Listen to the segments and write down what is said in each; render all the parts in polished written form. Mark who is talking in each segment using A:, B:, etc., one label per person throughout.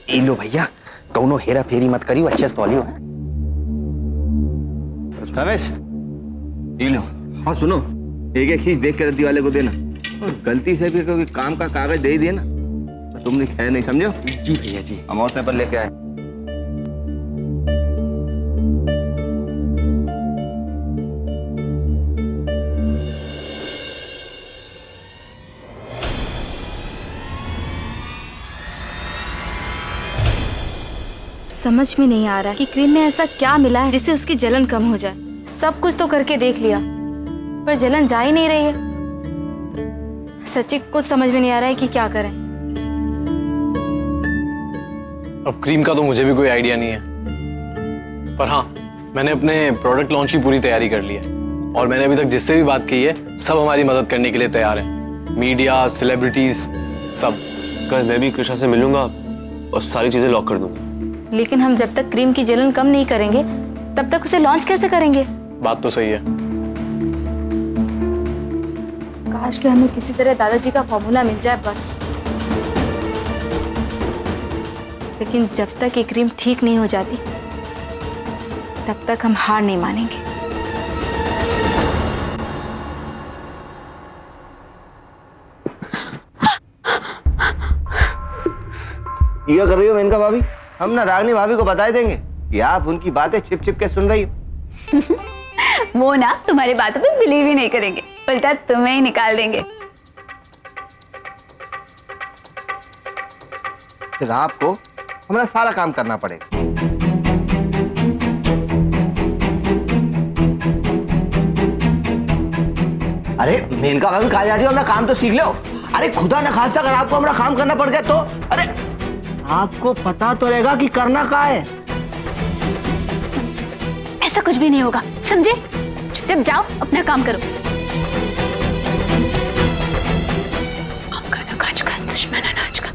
A: ए लो भैया, कौनो हेरा फेरी मत करियो, अच्छे से तौलियो।
B: रमेश ये लो। हाँ सुनो, एक एक खींच देख के रद्दी वाले को देना, और गलती से भी कोई काम का कागज दे दिया ना तो तुमने खैर नहीं, समझो?
A: जी भैया जी।
B: अमाउंट पेपर लेके आए।
C: समझ में नहीं आ रहा कि क्रीम में ऐसा क्या मिला है जिससे उसकी जलन कम हो जाए। सब कुछ तो करके देख लिया पर जलन जा ही नहीं रही है। सच्ची कुछ समझ में नहीं आ रहा है कि क्या करें।
D: अब क्रीम का तो मुझे भी कोई आइडिया नहीं है, पर हाँ मैंने अपने प्रोडक्ट लॉन्च की पूरी तैयारी कर ली है और मैंने अभी तक जिससे भी बात की है सब हमारी मदद करने के लिए तैयार हैं। मीडिया, सेलिब्रिटीज, सब।
E: कल मैं भी कृष्णा से मिलूंगा और सारी चीजें लॉक कर दूंगा।
C: लेकिन हम जब तक क्रीम की जलन कम नहीं करेंगे तब तक उसे लॉन्च कैसे करेंगे?
D: बात तो सही है।
C: काश कि हमें किसी तरह दादाजी का फॉर्मूला मिल जाए बस। लेकिन जब तक ये क्रीम ठीक नहीं हो जाती तब तक हम हार नहीं मानेंगे।
B: क्या कर रही हो मेनका भाभी? हम ना रागनी भाभी को बता देंगे कि आप उनकी बातें छिप छिप के सुन रही हो।
F: वो ना तुम्हारी बातों पे बिलीव ही नहीं करेंगे, उल्टा तुम्हें ही निकाल देंगे।
B: फिर आपको हमारा सारा काम करना पड़ेगा। अरे मेनका भाभी कहा जा रही हो? अपना काम तो सीख लो। अरे खुदा न खास्ता अगर आपको हमारा काम करना पड़ गया तो अरे आपको पता तो रहेगा कि करना क्या है।
F: ऐसा कुछ भी नहीं होगा, समझे? चुपचाप जाओ, अपना काम करो। काम करना काज का, दुश्मन अनाज का।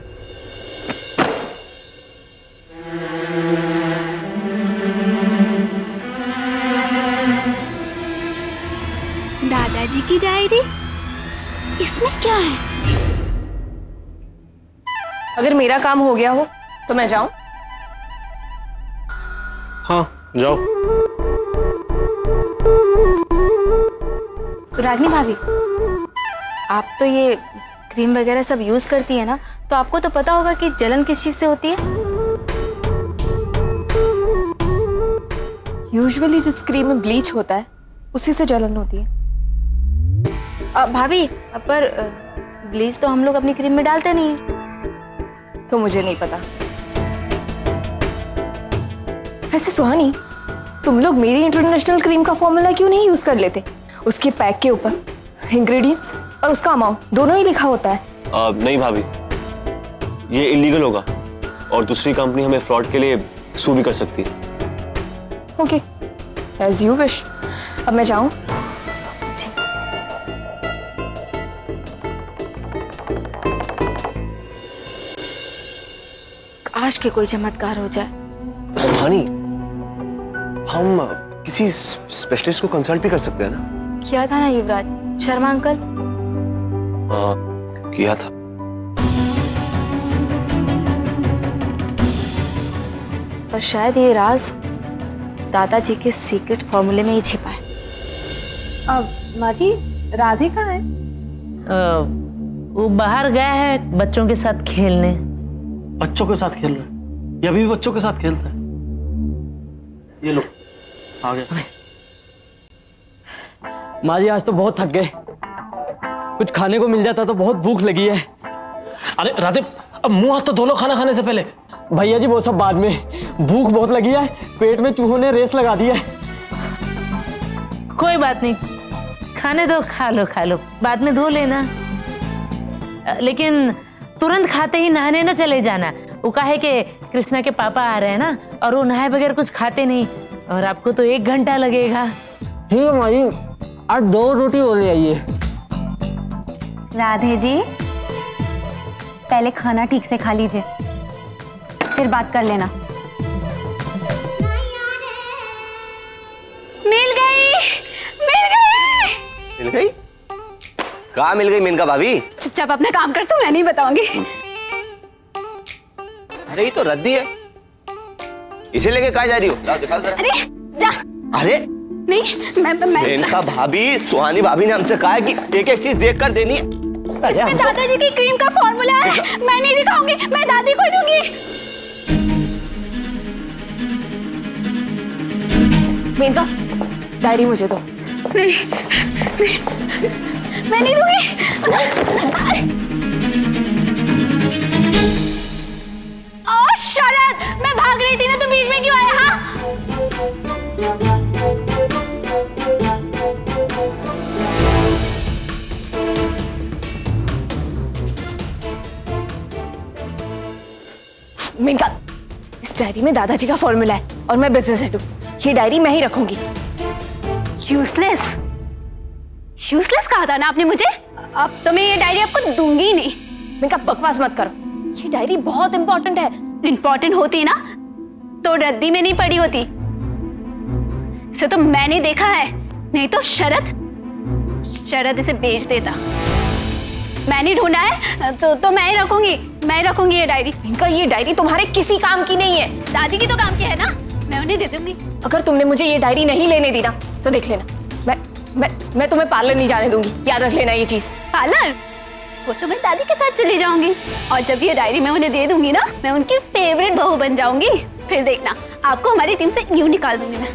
F: दादाजी की डायरी, इसमें क्या है?
G: अगर मेरा काम हो गया हो तो मैं जाऊं?
D: हाँ जाओ।
C: रागनी भाभी, आप तो ये क्रीम वगैरह सब यूज करती है ना, तो आपको तो पता होगा कि जलन किस चीज से होती है।
G: यूजुअली जिस क्रीम में ब्लीच होता है उसी से जलन होती है।
C: भाभी पर ब्लीच तो हम लोग अपनी क्रीम में डालते नहीं है।
G: तो मुझे नहीं पता। वैसे सुहानी, तुम लोग मेरी इंटरनेशनल क्रीम का फॉर्मूला क्यों नहीं यूज कर लेते? उसके पैक के ऊपर इंग्रेडिएंट्स और उसका अमाउंट दोनों ही लिखा होता है।
E: नहीं भाभी, ये इलीगल होगा और दूसरी कंपनी हमें फ्रॉड के लिए सू भी कर सकती है।
G: Okay, as you wish. अब मैं जाऊं?
C: जी। काश के कोई चमत्कार हो जाए।
E: सुहानी, हम किसी स्पेशलिस्ट को कंसल्ट भी कर सकते हैं ना?
C: किया था ना युवराज, शर्मा अंकल।
E: हाँ किया था।
C: पर शायद ये राज दादाजी के सीक्रेट फॉर्मूले में ही छिपा है।
H: अब माँ जी, राधे कहाँ है? वो बाहर गया है बच्चों के साथ खेलने।
I: बच्चों के साथ खेल रहे हैं? ये अभी भी बच्चों के साथ खेलता है? ये लो आ गया।
J: माँ जी आज तो बहुत थक गए, कुछ खाने को मिल जाता तो बहुत भूख लगी है।
I: अरे राधे, अब मुंह हाथ तो धो लो खाना खाने से पहले।
J: भैया जी वो सब बाद में, भूख बहुत लगी है, पेट में चूहों ने रेस लगा दी है।
H: कोई बात नहीं, खाने दो, खा लो, बाद में धो लेना। लेकिन तुरंत खाते ही नहाने ना चले जाना। वो कहा है कि कृष्णा के पापा आ रहे हैं ना, और वो नहाए बगैर कुछ खाते नहीं, और आपको तो 1 घंटा लगेगा।
J: ठीक है माँ जी, आज 2 रोटी और ले आइए।
F: राधे जी, पहले खाना ठीक से खा लीजिए, फिर बात कर लेना। मिल गई।
B: मिल गई? कहाँ मिल गई मेनका भाभी?
F: चुपचाप अपना काम कर, तो मैं नहीं बताऊंगी।
B: अरे ये तो रद्दी है, इसे लेके कहाँ जा रही हो? लाओ दिखाओ जरा।
K: अरे जा।
B: अरे
K: नहीं मैं
B: इनका भाभी, सुहानी भाभी ने हमसे कहा है कि एक एक चीज देख कर देनी है।
K: इसमें दादाजी की क्रीम का फॉर्मूला है, मैं नहीं दिखाऊंगी, मैं दादी को ही दूंगी।
G: मेनका, डायरी मुझे दो।
K: नहीं, मैं नहीं दूंगी। ओह शरद, मैं भाग रही थी ना, तुम बीच में क्यों आए? हाँ
G: मेनका, इस डायरी में दादाजी का फॉर्मूला है और मैं बिजनेस हेड हूँ। ये डायरी मैं ही रखूंगी।
K: यूजलेस कहा था ना आपने मुझे, अब तो मैं ये डायरी आपको दूंगी ही नहीं।
G: मेनका बकवास मत करो, ये डायरी बहुत इंपॉर्टेंट है।
K: इंपॉर्टेंट होती ना तो रद्दी में नहीं पड़ी होती, इसे तो मैंने देखा है, नहीं तो शरद इसे बेच देता। मैंने ढूंढा है तो मैं ही रखूंगी ये डायरी।
G: मेनका, ये डायरी तुम्हारे किसी काम की नहीं है।
K: दादी की तो काम की है ना, मैं उन्हें दे दूंगी।
G: अगर तुमने मुझे ये डायरी नहीं लेने दी ना तो देख लेना, मैं तुम्हें पार्लर नहीं जाने दूंगी, याद रख लेना ये चीज।
K: पार्लर? वो तो मैं दादी के साथ चली जाऊंगी, और जब ये डायरी मैं उन्हें दे दूंगी ना, मैं उनकी फेवरेट बहू बन जाऊंगी। फिर देखना, आपको हमारी टीम से यूं निकाल दूंगी मैं।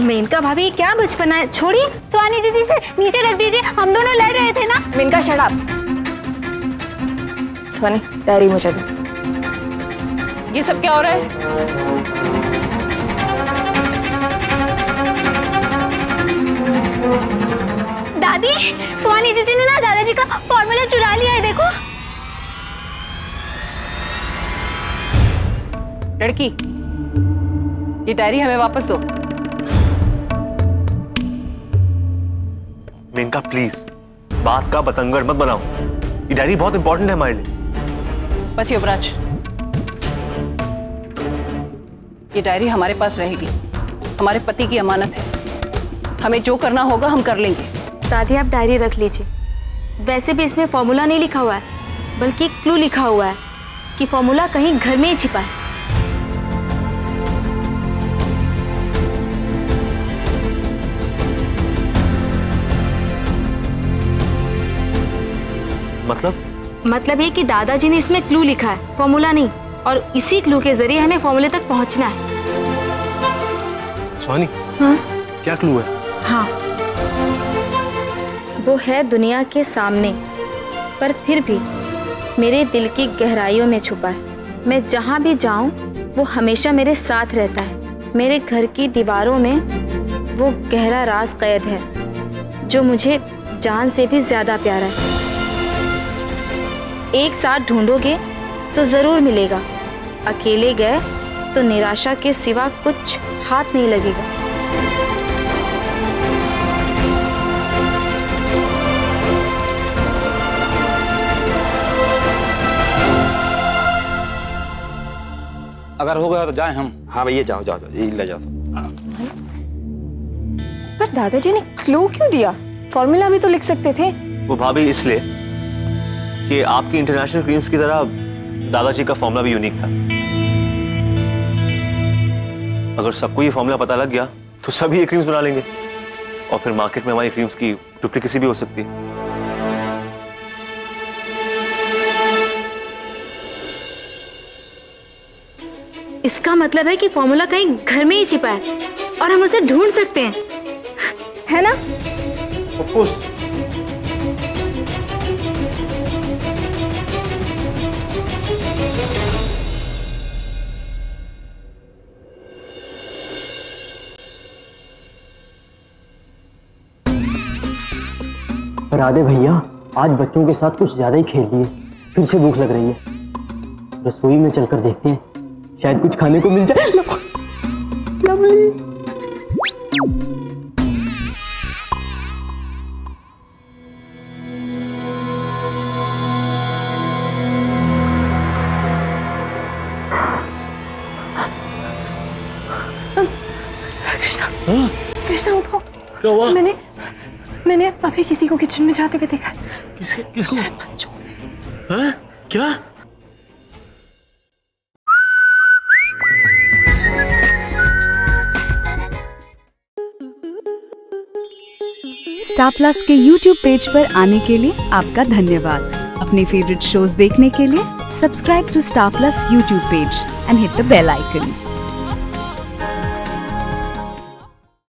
C: मेनका भाभी क्या बचपना है, छोड़िए।
K: सुहानी जी से नीचे रख दीजिए, हम दोनों लड़ रहे थे ना।
G: Menaka shut up. Suhani, diary मुझे दो। ये सब क्या हो रहा है?
K: दादी, सुहानी जी ने ना दादाजी का फॉर्मूला चुरा लिया है, देखो।
G: लड़की, ये डायरी हमें वापस दो।
E: मेनका प्लीज, बात का बतंगड़ मत बनाओ, ये डायरी बहुत इंपॉर्टेंट है हमारे लिए।
L: बस युवराज, ये डायरी हमारे पास रहेगी, हमारे पति की अमानत है, हमें जो करना होगा हम कर लेंगे।
C: दादी आप डायरी रख लीजिए, वैसे भी इसमें फॉर्मूला नहीं लिखा हुआ है, बल्कि क्लू लिखा हुआ है कि फॉर्मूला कहीं घर में ही छिपा है। मतलब ये कि दादाजी ने इसमें क्लू लिखा है, फॉर्मूला नहीं, और इसी क्लू के जरिए हमें फॉर्मूले तक पहुंचना है।
D: सुहानी,
C: हाँ?
D: क्या क्लू है?
C: हाँ, वो है दुनिया के सामने, पर फिर भी मेरे दिल की गहराइयों में छुपा है। मैं जहाँ भी जाऊँ वो हमेशा मेरे साथ रहता है। मेरे घर की दीवारों में वो गहरा राज कैद है जो मुझे जान से भी ज्यादा प्यारा है। एक साथ ढूंढोगे तो जरूर मिलेगा, अकेले गए तो निराशा के सिवा कुछ हाथ नहीं लगेगा।
M: अगर हो गया तो जाएं हम।
A: हाँ भैया, जाओ जाओ, ले जाओ।
G: पर दादाजी ने क्लू क्यों दिया? फॉर्मूला भी तो लिख सकते थे।
E: वो भाभी इसलिए कि आपकी इंटरनेशनल क्रीम्स की तरह दादाजी का फॉर्मूला भी यूनिक था। अगर सबको ये फॉर्मूला पता लग गया तो सभी ये क्रीम्स बना लेंगे, और फिर मार्केट में हमारी क्रीम्स की डुप्लीकेसी भी हो सकती है।
C: इसका मतलब है कि फॉर्मूला कहीं घर में ही छिपा है और हम उसे ढूंढ सकते हैं, है ना?
I: Of course.
J: राधे भैया, आज बच्चों के साथ कुछ ज्यादा ही खेल लिए, फिर से भूख लग रही है। रसोई में चलकर देखते हैं, शायद कुछ खाने को मिल जाए।
G: कृष्णा उठो।
I: क्या हुआ?
G: मैंने अभी किसी को किचन में जाते हुए देखा।
I: किसको? हैं? क्या?
N: स्टार प्लस के YouTube पेज पर आने के लिए आपका धन्यवाद। अपने फेवरेट शोज देखने के लिए subscribe to Star Plus YouTube page and hit the bell icon.